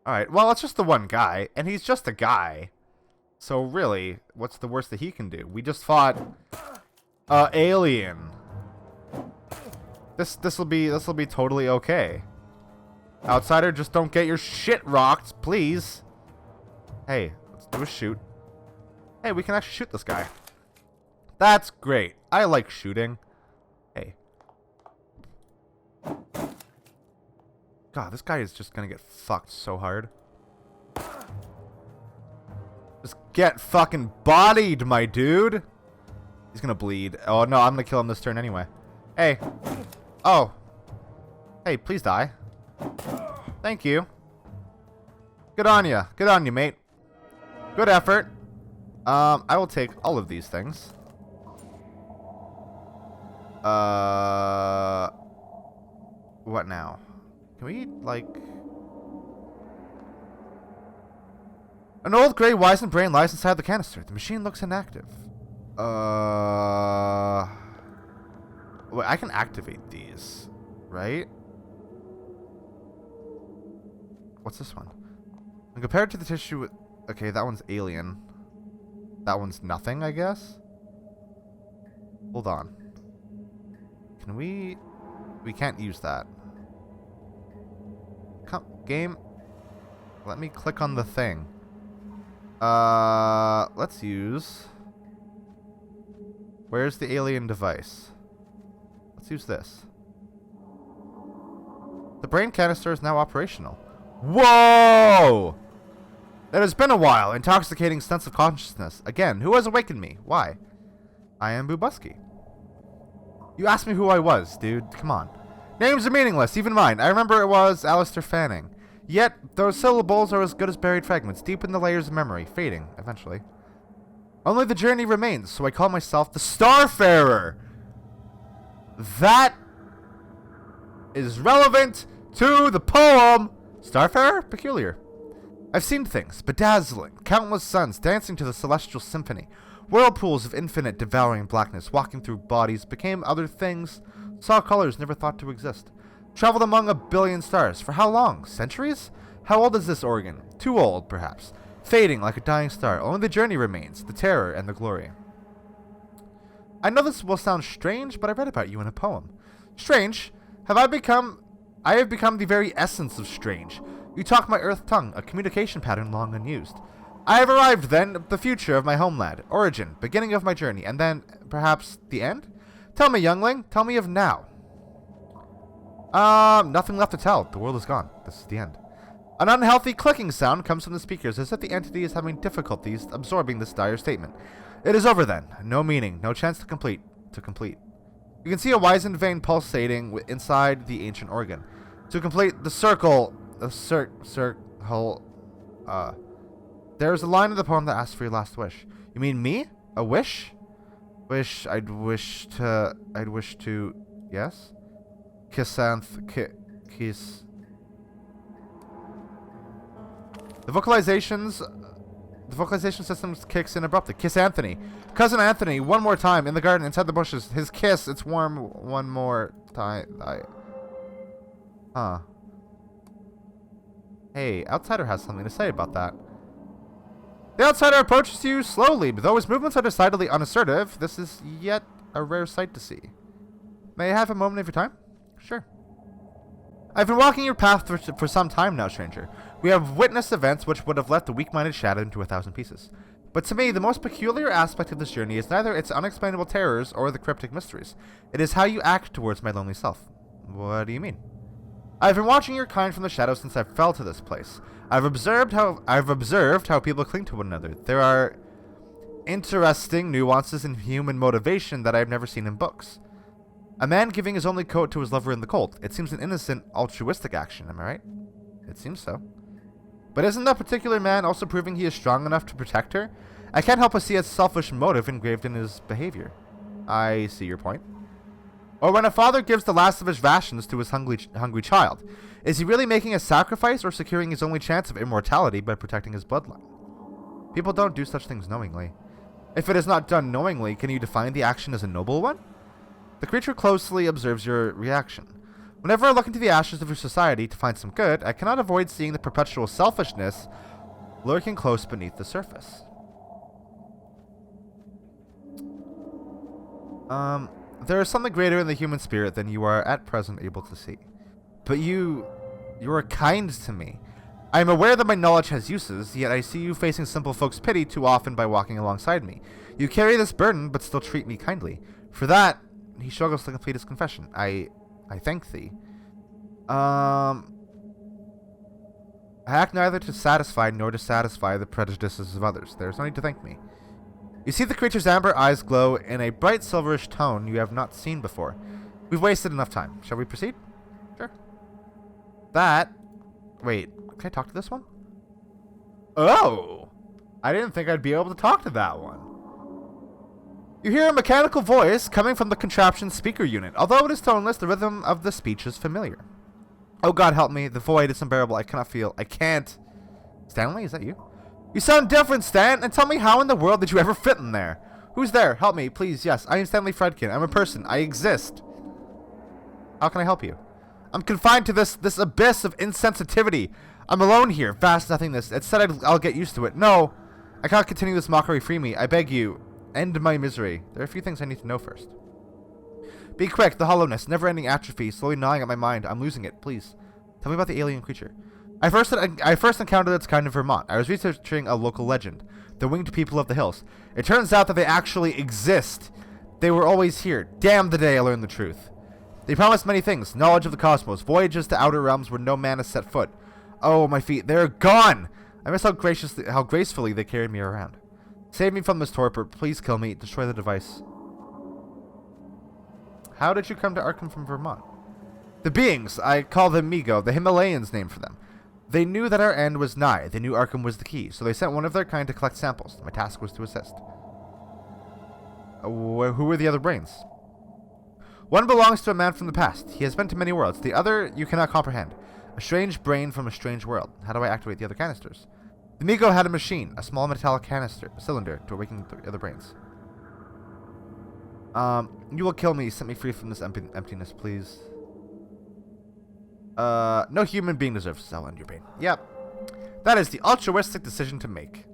Alright, well, it's just the one guy, and he's just a guy. So really, what's the worst that he can do? We just fought alien. This'll be totally okay. Outsider, just don't get your shit rocked, please. Hey, let's do a shoot. Hey, we can actually shoot this guy. That's great. I like shooting. Hey. God, this guy is just gonna get fucked so hard. Just get fucking bodied, my dude. He's gonna bleed. Oh, no, I'm gonna kill him this turn anyway. Hey. Oh. Hey, please die. Thank you. Good on you. Good on you, mate. Good effort. I will take all of these things. What now? Can we, like... An old gray wizened brain lies inside the canister. The machine looks inactive. Wait, I can activate these, right? What's this one? And compared to the tissue with... Okay, that one's alien. That one's nothing, I guess? Hold on. Can we... We can't use that. Come, game. Let me click on the thing. Let's use... Where's the alien device? Let's use this. The brain canister is now operational. Whoa! It has been a while. Intoxicating sense of consciousness. Again, who has awakened me? Why? I am Bubusky. You asked me who I was, dude. Come on. Names are meaningless, even mine. I remember it was Alistair Fanning. Yet, those syllables are as good as buried fragments, deep in the layers of memory, fading, eventually. Only the journey remains, so I call myself the Starfarer. That is relevant to the poem. Starfarer? Peculiar. I've seen things, bedazzling, countless suns dancing to the celestial symphony, whirlpools of infinite devouring blackness walking through bodies, became other things, saw colors never thought to exist, traveled among a billion stars. For how long? Centuries? How old is this organ? Too old, perhaps. Fading like a dying star. Only the journey remains, the terror and the glory. I know this will sound strange, but I read about you in a poem. Strange? I have become the very essence of strange. You talk my earth tongue, a communication pattern long unused. I have arrived then, the future of my homeland, origin, beginning of my journey, and then, perhaps, the end? Tell me, youngling, tell me of now. Nothing left to tell. The world is gone. This is the end. An unhealthy clicking sound comes from the speakers as if the entity is having difficulties absorbing this dire statement. It is over then. No meaning, no chance to complete. You can see a wizened vein pulsating inside the ancient organ. To complete the circle, there's a line in the poem that asks for your last wish. You mean me? A wish? I'd wish to, yes? Kiss. The vocalization system kicks in abruptly. Kiss Anthony. Cousin Anthony, one more time, in the garden, inside the bushes. His kiss, it's warm one more time. Huh. Hey, Outsider has something to say about that. The Outsider approaches you slowly, but though his movements are decidedly unassertive, this is yet a rare sight to see. May I have a moment of your time? Sure. I've been walking your path for some time now, stranger. We have witnessed events which would have left the weak-minded shattered into 1,000 pieces. But to me, the most peculiar aspect of this journey is neither its unexplainable terrors or the cryptic mysteries. It is how you act towards my lonely self. What do you mean? I've been watching your kind from the shadows since I fell to this place. I've observed how people cling to one another. There are interesting nuances in human motivation that I have never seen in books. A man giving his only coat to his lover in the cold. It seems an innocent, altruistic action, am I right? It seems so. But isn't that particular man also proving he is strong enough to protect her? I can't help but see a selfish motive engraved in his behavior. I see your point. Or when a father gives the last of his rations to his hungry child, is he really making a sacrifice or securing his only chance of immortality by protecting his bloodline? People don't do such things knowingly. If it is not done knowingly, can you define the action as a noble one? The creature closely observes your reaction. Whenever I look into the ashes of your society to find some good, I cannot avoid seeing the perpetual selfishness lurking close beneath the surface. There is something greater in the human spirit than you are at present able to see. But you are kind to me. I am aware that my knowledge has uses, yet I see you facing simple folks' pity too often by walking alongside me. You carry this burden, but still treat me kindly. For that, he struggles to complete his confession. I thank thee. I act neither to satisfy nor to satisfy the prejudices of others. There is no need to thank me. You see the creature's amber eyes glow in a bright silverish tone you have not seen before. We've wasted enough time. Shall we proceed? Sure. Wait, can I talk to this one? Oh! I didn't think I'd be able to talk to that one. You hear a mechanical voice coming from the contraption's speaker unit. Although it is toneless, the rhythm of the speech is familiar. Oh God, help me. The void is unbearable. I cannot feel. I can't. Stanley, is that you? You sound different, Stan, and tell me how in the world did you ever fit in there? Who's there? Help me, please. Yes, I am Stanley Fredkin. I'm a person. I exist. How can I help you? I'm confined to this abyss of insensitivity. I'm alone here, vast nothingness. It said I'll get used to it. No, I cannot continue this mockery. Free me. I beg you. End my misery. There are a few things I need to know first. Be quick. The hollowness, never-ending atrophy, slowly gnawing at my mind. I'm losing it. Please, tell me about the alien creature. I first encountered its kind in Vermont. I was researching a local legend, the winged people of the hills. It turns out that they actually exist. They were always here. Damn the day I learned the truth. They promised many things: knowledge of the cosmos, voyages to outer realms where no man has set foot. Oh, my feet, they're gone! I miss how gracefully they carried me around. Save me from this torpor. Please kill me. Destroy the device. How did you come to Arkham from Vermont? The beings, I call them Migo, the Himalayans named for them. They knew that our end was nigh. They knew Arkham was the key, so they sent one of their kind to collect samples. My task was to assist. Who were the other brains? One belongs to a man from the past. He has been to many worlds. The other you cannot comprehend. A strange brain from a strange world. How do I activate the other canisters? The Migo had a machine, a small metallic cylinder, to awaken the other brains. You will kill me. Set me free from this emptiness, please. No human being deserves to end your pain. Yep. That is the altruistic decision to make.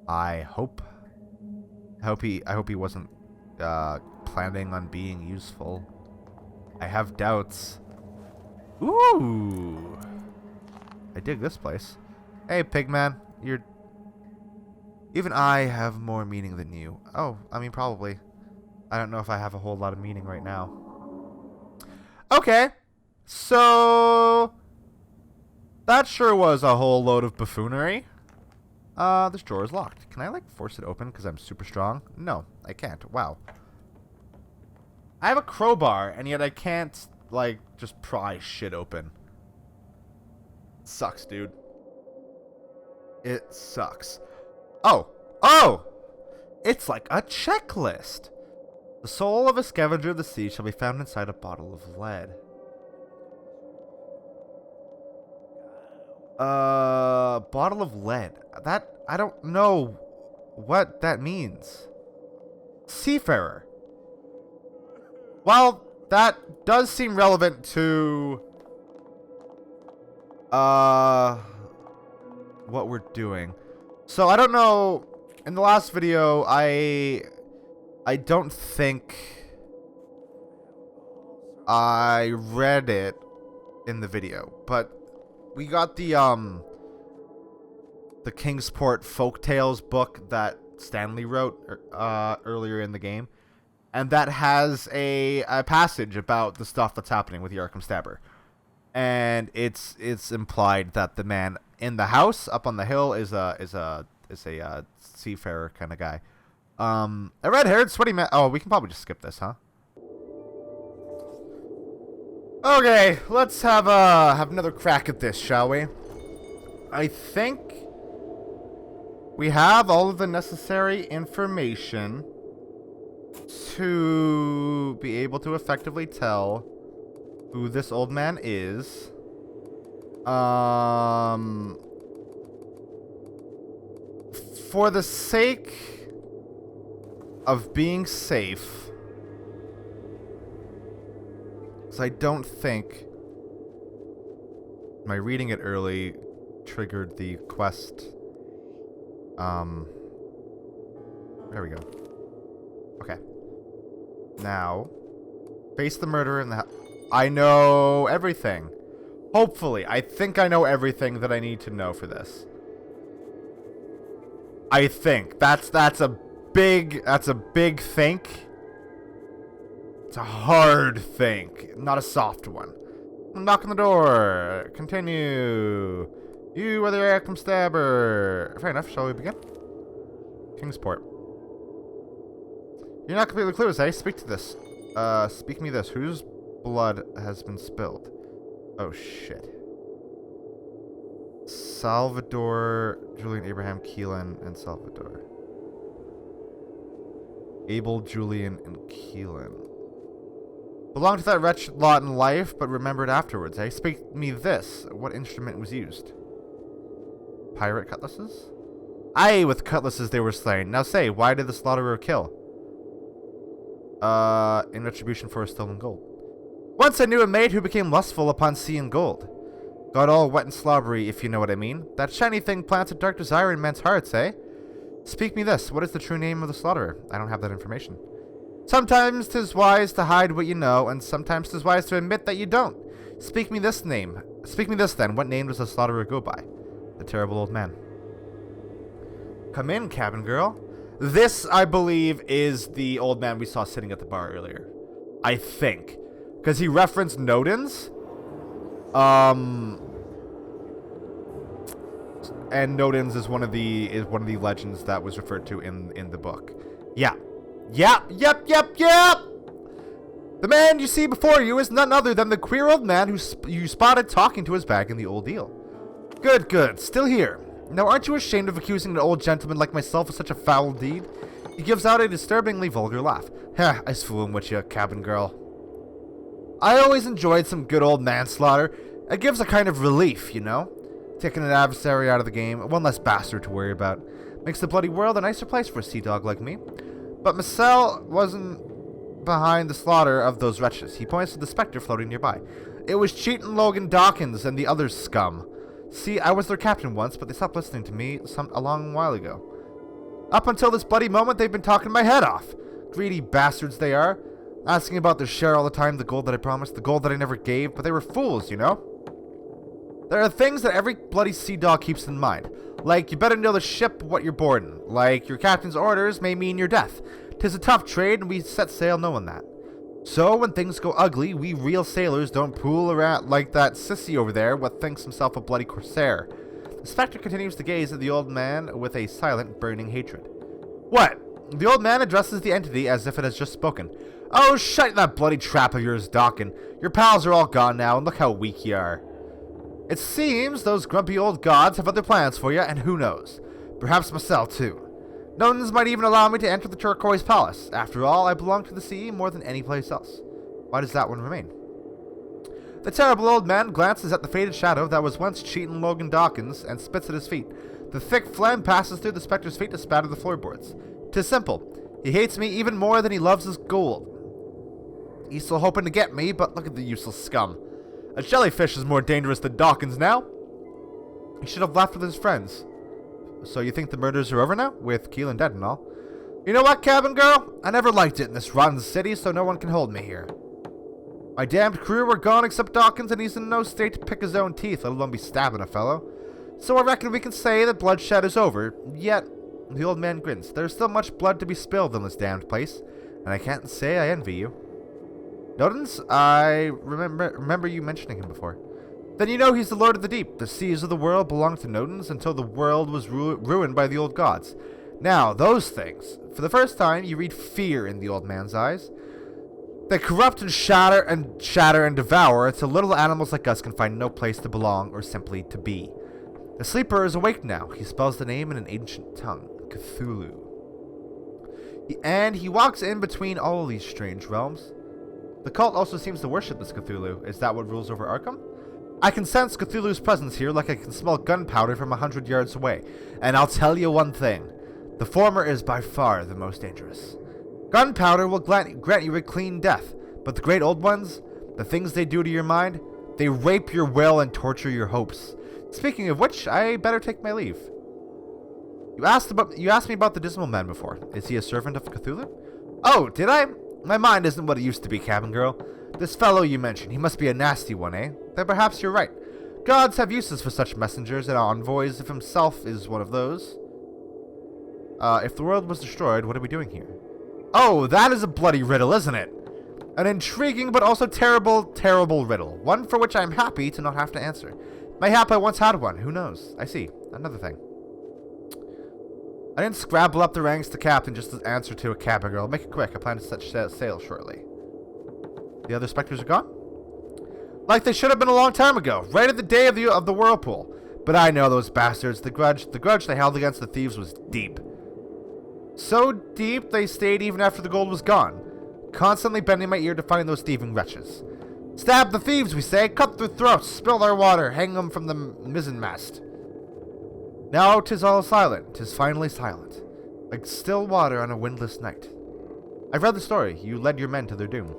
I hope he wasn't planning on being useful. I have doubts. Ooh. I dig this place. Hey, Pigman. Even I have more meaning than you. Oh, I mean, probably. I don't know if I have a whole lot of meaning right now. Okay. So that sure was a whole load of buffoonery. This drawer is locked. Can I, like, force it open because I'm super strong? No, I can't. Wow. I have a crowbar, and yet I can't, like, just pry shit open. Sucks, dude. It sucks. Oh! It's like a checklist. The soul of a scavenger of the sea shall be found inside a bottle of lead. Bottle of lead. That, I don't know what that means. Seafarer. Well, that does seem relevant to what we're doing. So I don't know. In the last video, I don't think I read it in the video, but we got the Kingsport Folktales book that Stanley wrote earlier in the game, and that has a passage about the stuff that's happening with the Arkham Stabber, and it's implied that the man in the house up on the hill is a seafarer kind of guy. A red-haired, sweaty man. Oh, we can probably just skip this, huh? Okay, let's have another crack at this, shall we? I think we have all of the necessary information to be able to effectively tell who this old man is. For the sake of being safe, so I don't think My reading it early triggered the quest. There we go. Okay. Now, face the murderer in the I know everything. Hopefully. I think I know everything that I need to know for this. I think. That's a big think. It's a hard think, not a soft one. Knock on the door. Continue. You are the Arkham Stabber. Fair enough. Shall we begin? Kingsport. You're not completely clueless, eh? Speak to this. Speak me this. Whose blood has been spilled? Oh, shit. Salvador, Julian, Abraham, Keelan, and Salvador. Abel, Julian, and Keelan. Belonged to that wretched lot in life, but remembered afterwards, eh? Speak me this. What instrument was used? Pirate cutlasses? Aye, with cutlasses they were slain. Now say, why did the slaughterer kill? In retribution for stolen gold. Once I knew a maid who became lustful upon seeing gold. Got all wet and slobbery, if you know what I mean. That shiny thing plants a dark desire in men's hearts, eh? Speak me this. What is the true name of the slaughterer? I don't have that information. Sometimes 'tis wise to hide what you know, and sometimes 'tis wise to admit that you don't. Speak me this name. Speak me this then. What name does the slaughterer go by? The terrible old man. Come in, cabin girl. This, I believe, is the old man we saw sitting at the bar earlier. I think. Because he referenced Nodens. And Nodens is one of the legends that was referred to in the book. Yeah. Yep. The man you see before you is none other than the queer old man who you spotted talking to his bag in the old eel. Good. Still here. Now, aren't you ashamed of accusing an old gentleman like myself of such a foul deed? He gives out a disturbingly vulgar laugh. Heh, I's fooling with you, cabin girl. I always enjoyed some good old manslaughter. It gives a kind of relief, you know? Taking an adversary out of the game, one less bastard to worry about. Makes the bloody world a nicer place for a sea dog like me. But Marcel wasn't behind the slaughter of those wretches. He points to the specter floating nearby. It was Cheatin' Logan Dawkins and the other scum. See, I was their captain once, but they stopped listening to me a long while ago. Up until this bloody moment, they've been talking my head off. Greedy bastards they are. Asking about their share all the time, the gold that I promised, the gold that I never gave, but they were fools, you know? There are things that every bloody sea dog keeps in mind. Like, you better know the ship what you're boarding. Like, your captain's orders may mean your death. 'Tis a tough trade, and we set sail knowing that. So, when things go ugly, we real sailors don't pool around like that sissy over there what thinks himself a bloody corsair. The spectre continues to gaze at the old man with a silent, burning hatred. What? The old man addresses the entity as if it has just spoken. Oh, shut that bloody trap of yours, Dawkin. Your pals are all gone now, and look how weak you are. It seems those grumpy old gods have other plans for you, and who knows? Perhaps myself, too. Nodens might even allow me to enter the turquoise palace. After all, I belong to the sea more than any place else. Why does that one remain? The terrible old man glances at the faded shadow that was once Cheatin' Logan Dawkins and spits at his feet. The thick phlegm passes through the specter's feet to spatter the floorboards. 'Tis simple. He hates me even more than he loves his gold. He's still hoping to get me, but look at the useless scum. A jellyfish is more dangerous than Dawkins now. He should have left with his friends. So you think the murders are over now? With Keelan dead and all. You know what, cabin girl? I never liked it in this rotten city, so no one can hold me here. My damned crew are gone except Dawkins, and he's in no state to pick his own teeth, let alone be stabbing a fellow. So I reckon we can say that bloodshed is over. Yet, the old man grins. There's still much blood to be spilled in this damned place, and I can't say I envy you. Nodens, I remember you mentioning him before. Then you know he's the Lord of the Deep. The seas of the world belonged to Nodens until the world was ruined by the old gods. Now, those things. For the first time, you read fear in the old man's eyes. They corrupt and shatter and devour until little animals like us can find no place to belong or simply to be. The sleeper is awake now. He spells the name in an ancient tongue, Cthulhu. And he walks in between all these strange realms. The cult also seems to worship this Cthulhu. Is that what rules over Arkham? I can sense Cthulhu's presence here like I can smell gunpowder from 100 yards away. And I'll tell you one thing. The former is by far the most dangerous. Gunpowder will grant you a clean death, but the great old ones, the things they do to your mind, They rape your will and torture your hopes. Speaking of which, I better take my leave. You asked me about the Dismal Man before. Is he a servant of Cthulhu? Oh, did I? My mind isn't what it used to be, cabin girl. This fellow you mentioned, he must be a nasty one, eh? Then perhaps you're right. Gods have uses for such messengers and envoys, if himself is one of those. If the world was destroyed, what are we doing here? Oh, that is a bloody riddle, isn't it? An intriguing but also terrible, terrible riddle. One for which I'm happy to not have to answer. Mayhap I once had one. Who knows? I see. Another thing. I didn't scrabble up the ranks to captain just as answer to a cabin girl. Make it quick. I plan to set sail shortly. The other specters are gone? Like they should have been a long time ago. Right at the day of the whirlpool. But I know those bastards. The grudge they held against the thieves was deep. So deep they stayed even after the gold was gone. Constantly bending my ear to find those thieving wretches. Stab the thieves, we say. Cut their throats. Spill their water. Hang them from the mizzenmast. Now 'tis all silent. 'Tis finally silent. Like still water on a windless night. I've read the story. You led your men to their doom.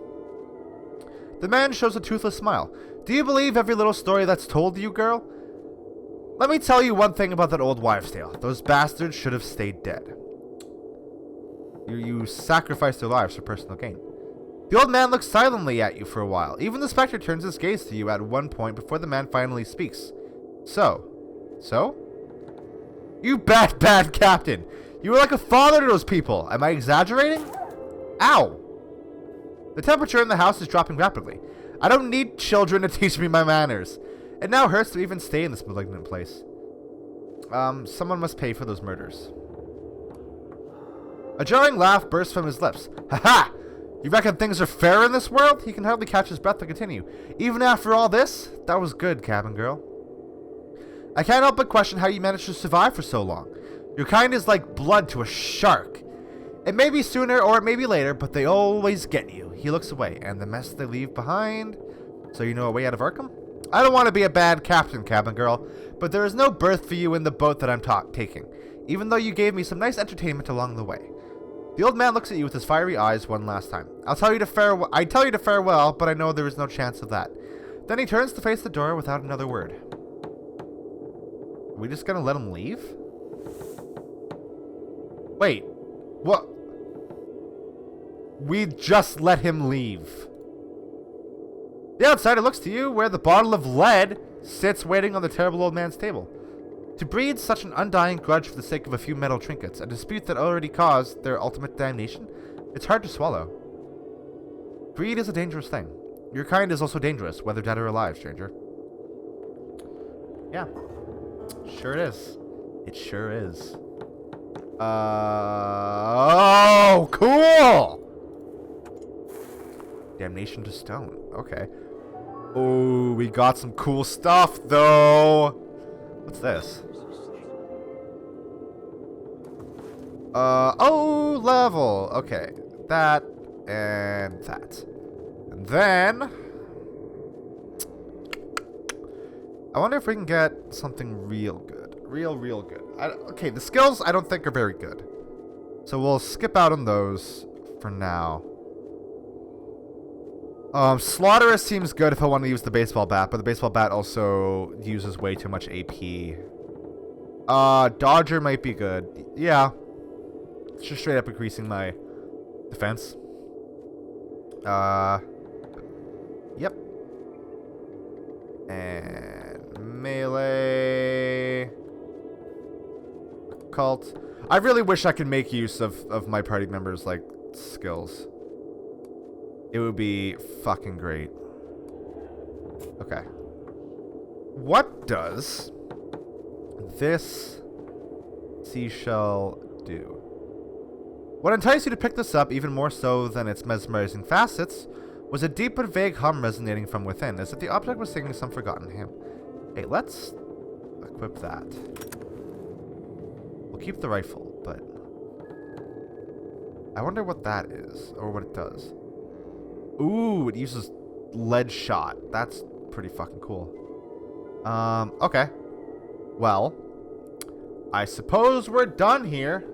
The man shows a toothless smile. Do you believe every little story that's told to you, girl? Let me tell you one thing about that old wives' tale. Those bastards should have stayed dead. You sacrificed their lives for personal gain. The old man looks silently at you for a while. Even the specter turns his gaze to you at one point before the man finally speaks. So? You bad captain! You were like a father to those people. Am I exaggerating? Ow! The temperature in the house is dropping rapidly. I don't need children to teach me my manners. It now hurts to even stay in this malignant place. Someone must pay for those murders. A jarring laugh bursts from his lips. Ha ha! You reckon things are fair in this world? He can hardly catch his breath to continue. Even after all this? That was good, cabin girl. I can't help but question how you managed to survive for so long. Your kind is like blood to a shark. It may be sooner or it may be later, but they always get you. He looks away, and the mess they leave behind. So you know a way out of Arkham? I don't want to be a bad captain, cabin girl, but there is no berth for you in the boat that I'm taking, even though you gave me some nice entertainment along the way. The old man looks at you with his fiery eyes one last time. I tell you to farewell, but I know there is no chance of that. Then he turns to face the door without another word. Are we just gonna let him leave? Wait, what? We just let him leave. The outsider looks to you where the bottle of lead sits waiting on the terrible old man's table. To breed such an undying grudge for the sake of a few metal trinkets, a dispute that already caused their ultimate damnation, it's hard to swallow. Greed is a dangerous thing. Your kind is also dangerous, whether dead or alive, stranger. Yeah. Sure it is. It sure is. Oh, cool! Damnation to stone. Okay. Oh, we got some cool stuff, though. What's this? Oh, level. Okay. That and that. And then I wonder if we can get something real good. Real good. Okay, the skills I don't think are very good. So we'll skip out on those for now. Slaughterous seems good if I want to use the baseball bat, but the baseball bat also uses way too much AP. Dodger might be good. Yeah. It's just straight up increasing my defense. Yep. And melee. Occult. I really wish I could make use of my party members' like skills. It would be fucking great. Okay. What does this seashell do? What enticed you to pick this up, even more so than its mesmerizing facets, was a deep but vague hum resonating from within, as if the object was singing some forgotten hymn. Hey, let's equip that. We'll keep the rifle, but I wonder what that is, or what it does. Ooh, it uses lead shot. That's pretty fucking cool. Okay. Well, I suppose we're done here.